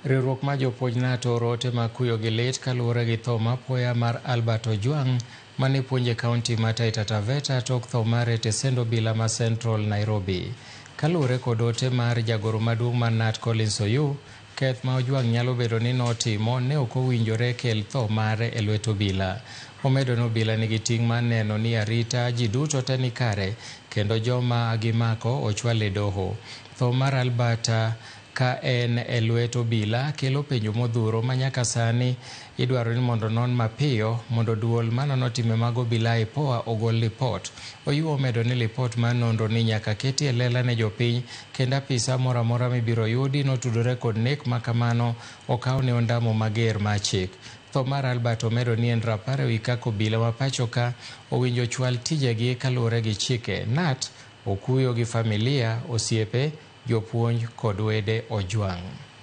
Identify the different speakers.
Speaker 1: Riwruok mar jopuonj NATO orote makuyo gi lit kaluwore gi tho mapoya mar Albert Ojwang mane puonjo e kaunti ma Taita Taveta tok tho mare e stend obila ma Central Nairobi. Kaluwore kod ote mar jagoro maduong' mar NAT Collins Oyuu, keth ma Ojwang nyalo bedo ni notimo ne ok owinjore kel tho mare e lwet obila. Omedo ni obila nigi ting' mar neno ni arita ji duto te ni kare kendo joma gimako ochwal e doho. Tho mar Albert ka en e lwet obila kelo penjo modhuro ma nyaka sani idwaro ni mondo non mapiyo mondo duol manono time mag obila IPOA ogol lipot. Oyuu omedo ni lipot mar nonro ni nyaka keti e lela ne jopiny kendo apisa moro amora mibiro yudi notudore kod nek makamano okaw ne ondamo mager mar chik. Tho mar Albert omedo ni en rapar e wi kaka obila ma pacho ka owinjo chwal tijegi kaluwore gi chike. NAT okuyo gi familia, osiepe, jopuonj kod wede Ojwang'.